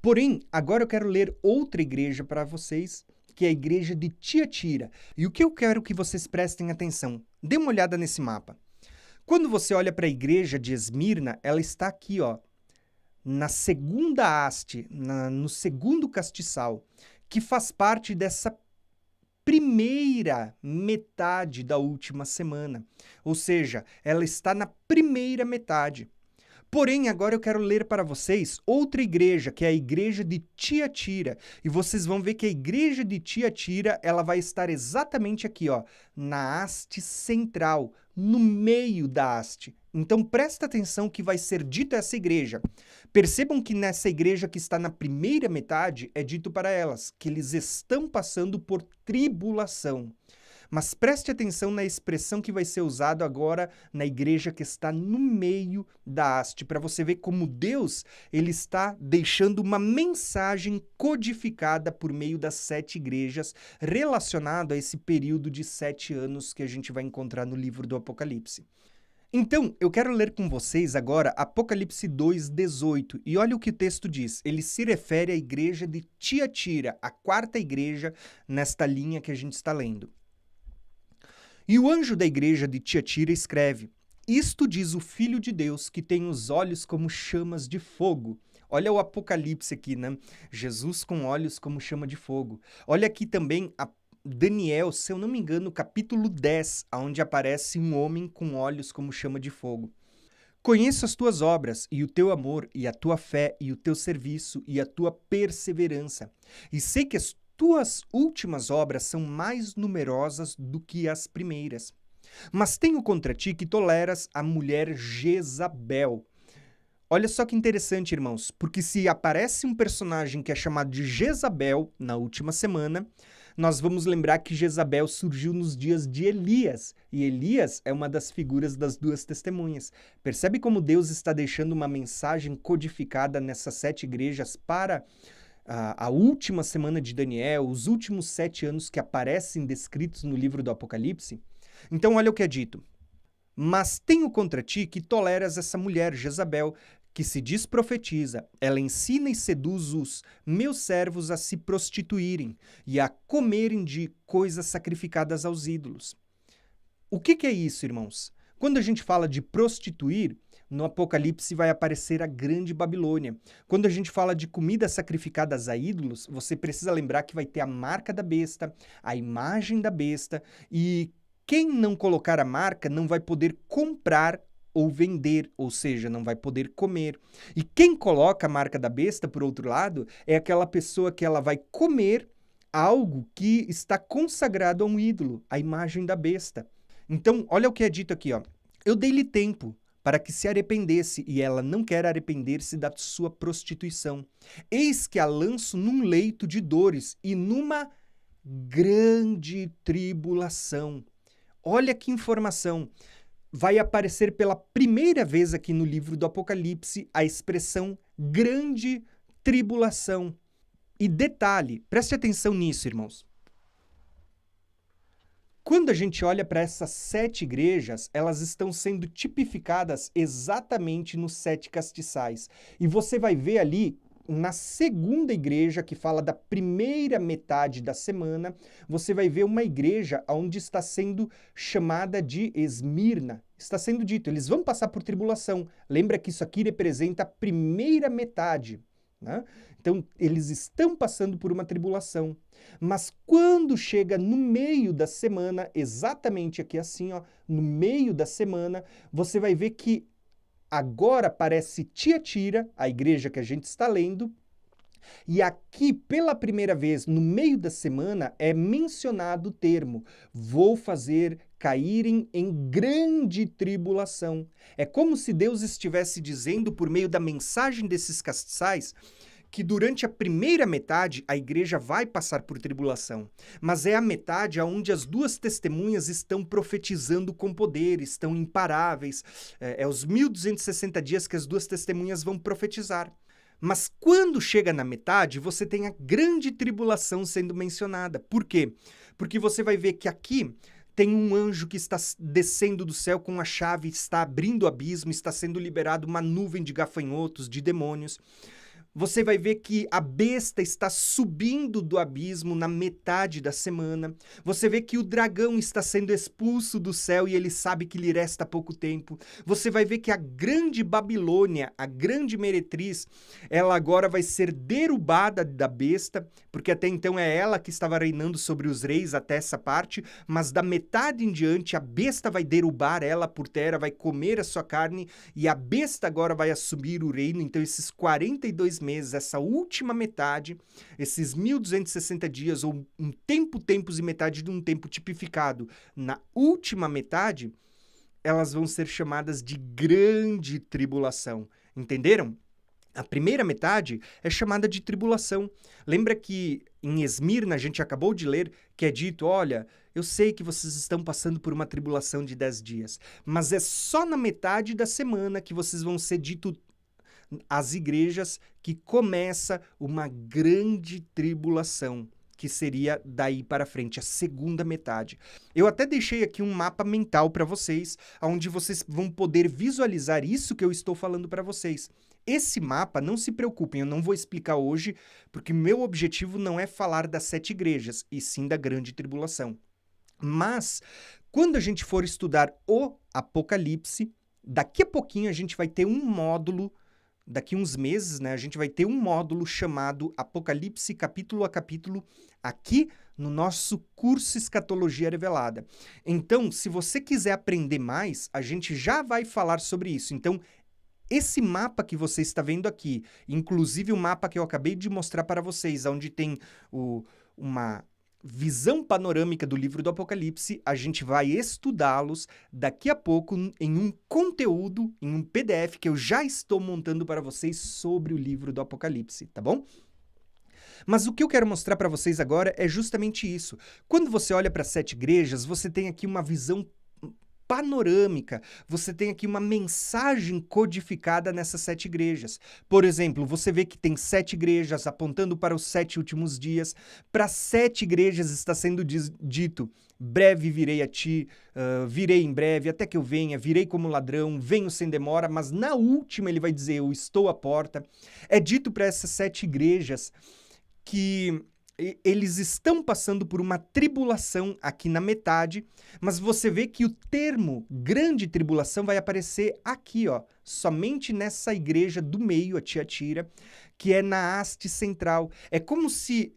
Porém, agora eu quero ler outra igreja para vocês, que é a igreja de Tiatira. E o que eu quero que vocês prestem atenção? Dê uma olhada nesse mapa. Quando você olha para a igreja de Esmirna, ela está aqui, ó, na segunda haste, no segundo castiçal, que faz parte dessa primeira metade da última semana. Ou seja, ela está na primeira metade. Porém, agora eu quero ler para vocês outra igreja, que é a igreja de Tiatira. E vocês vão ver que a igreja de Tiatira, ela vai estar exatamente aqui, ó, na haste central, no meio da haste. Então, presta atenção que vai ser dito a essa igreja. Percebam que nessa igreja que está na primeira metade, é dito para elas que eles estão passando por tribulação. Mas preste atenção na expressão que vai ser usada agora na igreja que está no meio da haste, para você ver como Deus ele está deixando uma mensagem codificada por meio das 7 igrejas relacionado a esse período de 7 anos que a gente vai encontrar no livro do Apocalipse. Então, eu quero ler com vocês agora Apocalipse 2:18, e olha o que o texto diz. Ele se refere à igreja de Tiatira, a quarta igreja nesta linha que a gente está lendo. E o anjo da igreja de Tiatira escreve: Isto diz o Filho de Deus, que tem os olhos como chamas de fogo. Olha o Apocalipse aqui, né? Jesus com olhos como chama de fogo. Olha aqui também a Daniel, se eu não me engano, capítulo 10, onde aparece um homem com olhos como chama de fogo. Conheço as tuas obras, e o teu amor, e a tua fé, e o teu serviço, e a tua perseverança. E sei que as tuas últimas obras são mais numerosas do que as primeiras. Mas tenho contra ti que toleras a mulher Jezabel. Olha só que interessante, irmãos, porque se aparece um personagem que é chamado de Jezabel na última semana, nós vamos lembrar que Jezabel surgiu nos dias de Elias, e Elias é uma das figuras das 2 testemunhas. Percebe como Deus está deixando uma mensagem codificada nessas 7 igrejas para a última semana de Daniel, os últimos 7 anos que aparecem descritos no livro do Apocalipse? Então, olha o que é dito. Mas tenho contra ti que toleras essa mulher, Jezabel, que se diz profetiza. Ela ensina e seduz os meus servos a se prostituírem e a comerem de coisas sacrificadas aos ídolos. O que é isso, irmãos? Quando a gente fala de prostituir, no Apocalipse vai aparecer a Grande Babilônia. Quando a gente fala de comidas sacrificadas a ídolos, você precisa lembrar que vai ter a marca da besta, a imagem da besta, e quem não colocar a marca não vai poder comprar ou vender, ou seja, não vai poder comer. E quem coloca a marca da besta, por outro lado, é aquela pessoa que ela vai comer algo que está consagrado a um ídolo, a imagem da besta. Então, olha o que é dito aqui, ó. Eu dei-lhe tempo para que se arrependesse, e ela não quer arrepender-se da sua prostituição. Eis que a lanço num leito de dores e numa grande tribulação. Olha que informação. Vai aparecer pela primeira vez aqui no livro do Apocalipse a expressão grande tribulação. E detalhe, preste atenção nisso, irmãos. Quando a gente olha para essas 7 igrejas, elas estão sendo tipificadas exatamente nos 7 castiçais. E você vai ver ali, na segunda igreja, que fala da primeira metade da semana, você vai ver uma igreja onde está sendo chamada de Esmirna. Está sendo dito, eles vão passar por tribulação. Lembra que isso aqui representa a primeira metade, né? Então, eles estão passando por uma tribulação. Mas quando chega no meio da semana, exatamente aqui assim, ó, no meio da semana, você vai ver que agora aparece Tiatira, a igreja que a gente está lendo, e aqui, pela primeira vez, no meio da semana, é mencionado o termo: vou fazer caírem em grande tribulação. É como se Deus estivesse dizendo, por meio da mensagem desses castiçais, que durante a primeira metade a igreja vai passar por tribulação, mas é a metade onde as 2 testemunhas estão profetizando com poder, estão imparáveis. É os 1260 dias que as 2 testemunhas vão profetizar. Mas quando chega na metade, você tem a grande tribulação sendo mencionada. Por quê? Porque você vai ver que aqui tem um anjo que está descendo do céu com a chave, está abrindo o abismo, está sendo liberado uma nuvem de gafanhotos, de demônios. Você vai ver que a besta está subindo do abismo na metade da semana. Você vê que o dragão está sendo expulso do céu e ele sabe que lhe resta pouco tempo. Você vai ver que a grande Babilônia, a grande meretriz, ela agora vai ser derrubada da besta, porque até então é ela que estava reinando sobre os reis até essa parte, mas da metade em diante a besta vai derrubar ela por terra, vai comer a sua carne e a besta agora vai assumir o reino. Então esses 42 meses, essa última metade, esses 1260 dias, ou um tempo, tempos e metade de um tempo tipificado na última metade, elas vão ser chamadas de grande tribulação. Entenderam? A primeira metade é chamada de tribulação. Lembra que em Esmirna a gente acabou de ler que é dito, olha, eu sei que vocês estão passando por uma tribulação de 10 dias, mas é só na metade da semana que vocês vão ser dito às igrejas que começa uma grande tribulação, que seria daí para frente, a segunda metade. Eu até deixei aqui um mapa mental para vocês, onde vocês vão poder visualizar isso que eu estou falando para vocês. Esse mapa, não se preocupem, eu não vou explicar hoje, porque meu objetivo não é falar das 7 igrejas, e sim da grande tribulação. Mas, quando a gente for estudar o Apocalipse, daqui a pouquinho a gente vai ter um módulo. Daqui uns meses, né, a gente vai ter um módulo chamado Apocalipse capítulo a capítulo aqui no nosso curso Escatologia Revelada. Então, se você quiser aprender mais, a gente já vai falar sobre isso. Então, esse mapa que você está vendo aqui, inclusive o mapa que eu acabei de mostrar para vocês, onde tem uma visão panorâmica do livro do Apocalipse, a gente vai estudá-los daqui a pouco em um conteúdo, em um PDF que eu já estou montando para vocês sobre o livro do Apocalipse, tá bom? Mas o que eu quero mostrar para vocês agora é justamente isso. Quando você olha para as 7 igrejas, você tem aqui uma visão panorâmica, você tem aqui uma mensagem codificada nessas 7 igrejas. Por exemplo, você vê que tem 7 igrejas apontando para os 7 últimos dias. Para 7 igrejas está sendo dito, breve virei a ti, virei em breve, até que eu venha, virei como ladrão, venho sem demora, mas na última ele vai dizer, eu estou à porta. É dito para essas 7 igrejas que eles estão passando por uma tribulação aqui na metade, mas você vê que o termo grande tribulação vai aparecer aqui, ó, somente nessa igreja do meio, a Tiatira, que é na haste central. É como se,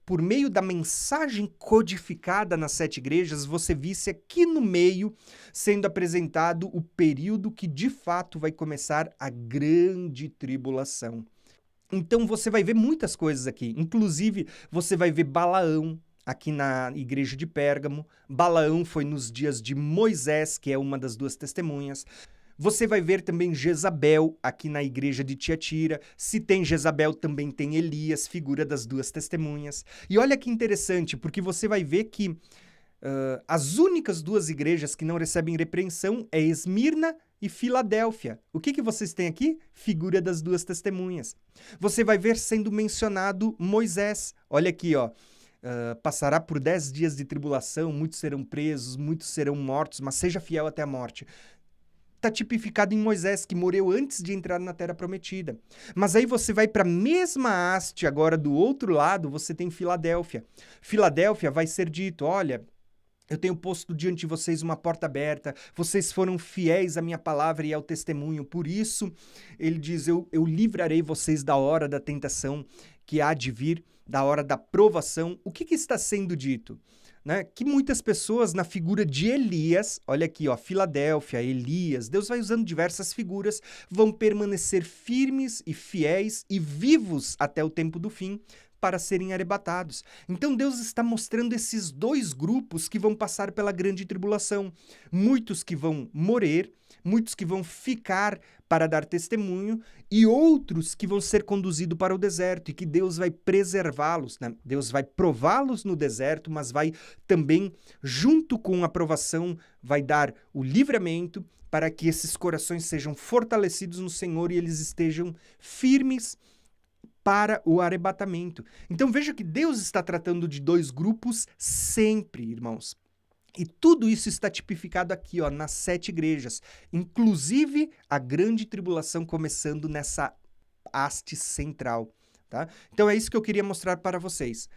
por meio da mensagem codificada nas 7 igrejas, você visse aqui no meio sendo apresentado o período que de fato vai começar a grande tribulação. Então você vai ver muitas coisas aqui, inclusive você vai ver Balaão aqui na igreja de Pérgamo. Balaão foi nos dias de Moisés, que é uma das 2 testemunhas. Você vai ver também Jezabel aqui na igreja de Tiatira. Se tem Jezabel, também tem Elias, figura das 2 testemunhas. E olha que interessante, porque você vai ver que as únicas 2 igrejas que não recebem repreensão é Esmirna e Filadélfia. O que vocês têm aqui? Figura das 2 testemunhas. Você vai ver sendo mencionado Moisés. Olha aqui, ó. Passará por 10 dias de tribulação, muitos serão presos, muitos serão mortos, mas seja fiel até a morte. Está tipificado em Moisés, que morreu antes de entrar na Terra Prometida. Mas aí você vai para a mesma haste, agora do outro lado, você tem Filadélfia. Filadélfia vai ser dito, olha, eu tenho posto diante de vocês uma porta aberta, vocês foram fiéis à minha palavra e ao testemunho, por isso, ele diz, eu livrarei vocês da hora da tentação que há de vir, da hora da provação. O que está sendo dito? Né? Que muitas pessoas na figura de Elias, olha aqui, ó, Filadélfia, Elias, Deus vai usando diversas figuras, vão permanecer firmes e fiéis e vivos até o tempo do fim, para serem arrebatados. Então Deus está mostrando esses 2 grupos que vão passar pela grande tribulação. Muitos que vão morrer, muitos que vão ficar para dar testemunho e outros que vão ser conduzidos para o deserto e que Deus vai preservá-los, né? Deus vai prová-los no deserto, mas vai também, junto com a provação, vai dar o livramento para que esses corações sejam fortalecidos no Senhor e eles estejam firmes para o arrebatamento. Então veja que Deus está tratando de 2 grupos sempre, irmãos. E tudo isso está tipificado aqui, ó, nas 7 igrejas, inclusive a grande tribulação começando nessa haste central, tá? Então é isso que eu queria mostrar para vocês.